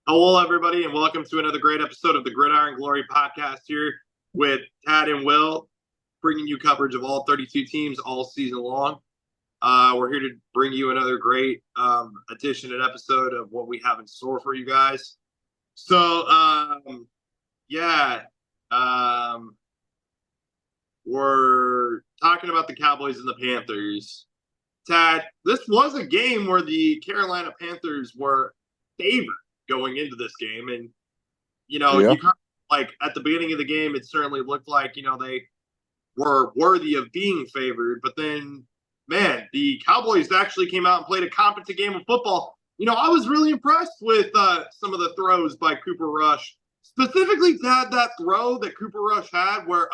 Hello, everybody, and welcome to another great episode of the Gridiron Glory podcast here with Tad and Will, bringing you coverage of all 32 teams all season long. We're here to bring you another great edition and episode of what we have in store for you guys. So, yeah, um, we're talking about the Cowboys and the Panthers. Tad, this was a game where the Carolina Panthers were favored going into this game. And, Yeah. you kind of, like at the beginning of the game, it certainly looked like, they were worthy of being favored. But then, man, the Cowboys actually came out and played a competent game of football. I was really impressed with some of the throws by Cooper Rush, specifically to have that throw that Cooper Rush had where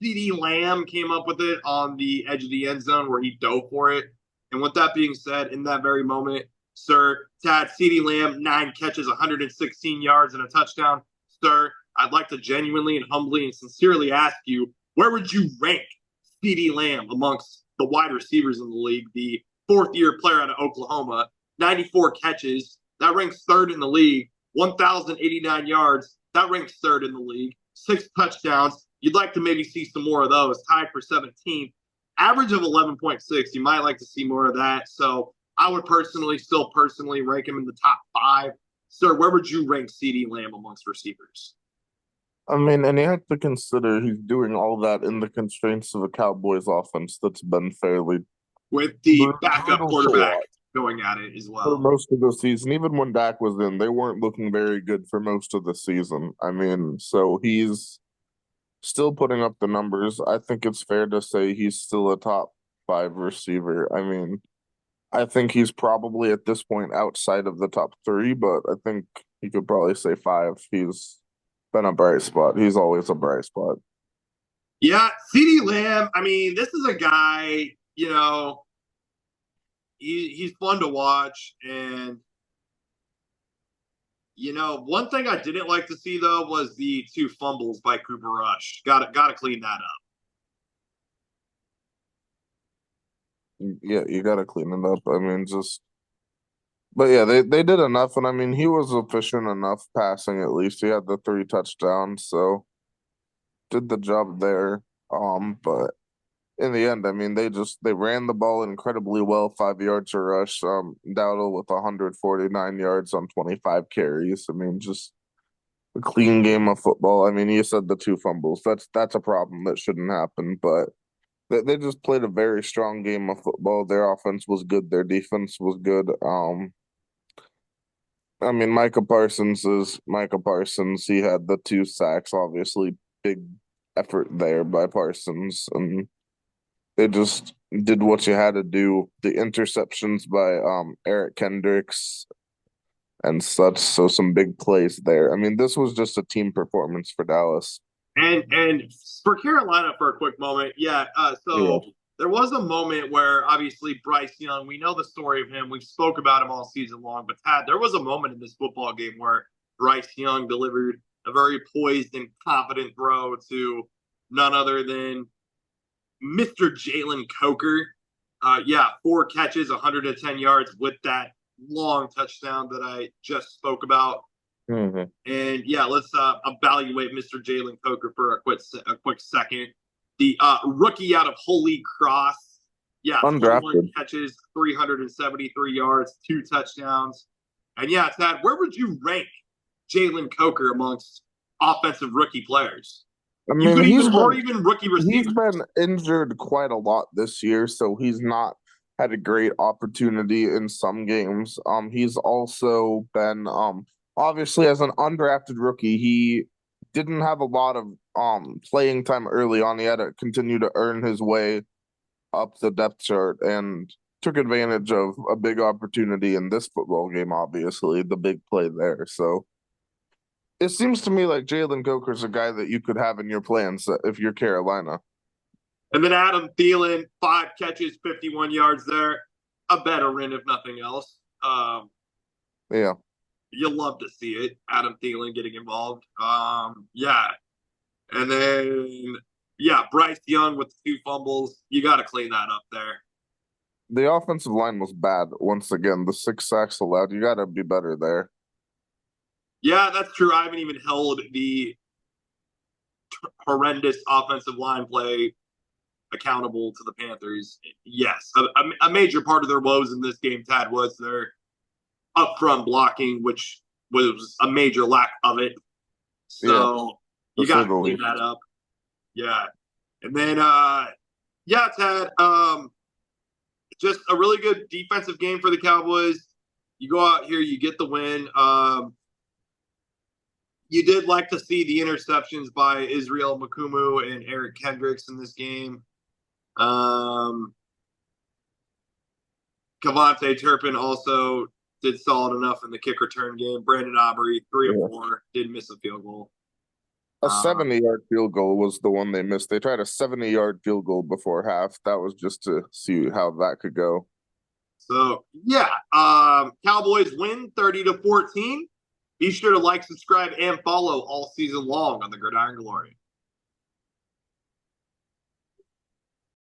CeeDee Lamb came up with it on the edge of the end zone where he dove for it. And with that being said, in that very moment, sir, Tad, CeeDee Lamb, 9 catches, 116 yards, and a touchdown. Sir, I'd like to genuinely and humbly and sincerely ask you, where would you rank CeeDee Lamb amongst the wide receivers in the league? The fourth-year player out of Oklahoma, 94 catches. That ranks third in the league. 1,089 yards. That ranks third in the league. 6 touchdowns. You'd like to maybe see some more of those. Tied for 17th. Average of 11.6. You might like to see more of that. So I would still personally rank him in the top 5. Sir, where would you rank CeeDee Lamb amongst receivers? I mean, and you have to consider he's doing all that in the constraints of a Cowboys offense that's been fairly With the backup brutal to quarterback watch going at it as for well. most of the season. Even when Dak was in, they weren't looking very good for most of the season. I mean, so he's still putting up the numbers. I think it's fair to say he's still a top 5 receiver. I mean, I think he's probably at this point outside of the top 3, but I think you could probably say 5. He's been a bright spot. He's always a bright spot. Yeah, CeeDee Lamb, I mean, this is a guy, he's fun to watch. And, one thing I didn't like to see, though, was the 2 fumbles by Cooper Rush. Gotta clean that up. Yeah, you got to clean it up. I mean, but yeah, they did enough, and I mean, he was efficient enough passing at least. He had the 3 touchdowns, so did the job there. But in the end, I mean, they ran the ball incredibly well, 5 yards a rush. Dowdle with 149 yards on 25 carries. I mean, just a clean game of football. I mean, you said the 2 fumbles. That's a problem that shouldn't happen, but they just played a very strong game of football. Their offense was good. Their defense was good. I mean, Micah Parsons is Micah Parsons. He had the 2 sacks, obviously big effort there by Parsons, and they just did what you had to do. The interceptions by Eric Kendricks and such, so some big plays there. I mean, this was just a team performance for Dallas. And for Carolina, for a quick moment, yeah. Yeah. So there was a moment where obviously Bryce Young, we know the story of him. We've spoke about him all season long. But Tad, there was a moment in this football game where Bryce Young delivered a very poised and confident throw to none other than Mr. Jalen Coker. Yeah, 4 catches, 110 yards with that long touchdown that I just spoke about. Mm-hmm. And yeah, let's evaluate Mr. Jalen Coker for a quick second. The rookie out of Holy Cross. Yeah, 21 Undrafted. catches, 373 yards, 2 touchdowns. And yeah, Tad, where would you rank Jalen Coker amongst offensive rookie players? I You mean, could even, or even rookie he's receivers. been injured quite a lot this year, so he's not had a great opportunity in some games. He's also been obviously as an undrafted rookie, he didn't have a lot of playing time early on. He had to continue to earn his way up the depth chart and took advantage of a big opportunity in this football game, obviously, the big play there. So it seems to me like Jalen Coker's a guy that you could have in your plans if you're Carolina. And then Adam Thielen, 5 catches, 51 yards there. A veteran, if nothing else. Yeah. You love to see it. Adam Thielen getting involved. Yeah. And then, yeah, Bryce Young with the 2 fumbles. You got to clean that up there. The offensive line was bad once again. The 6 sacks allowed. You got to be better there. Yeah, that's true. I haven't even held the horrendous offensive line play accountable to the Panthers. Yes, a major part of their woes in this game, Tad, was their upfront blocking, which was a major lack of it. Yeah, So to you say got the to clean least. that up. Yeah. And then, yeah, Tad, just a really good defensive game for the Cowboys. You go out here, you get the win. You did like to see the interceptions by Israel Makumu and Eric Kendricks in this game. Cavante Turpin also did solid enough in the kick return game. Brandon Aubrey, 3 Yeah. of 4, did miss a field goal. A Um, 70-yard field goal was the one they missed. They tried a 70-yard field goal before half. That was just to see how that could go. so yeah, Cowboys win 30-14. Be sure to like, subscribe, and follow all season long on the Gridiron Glory.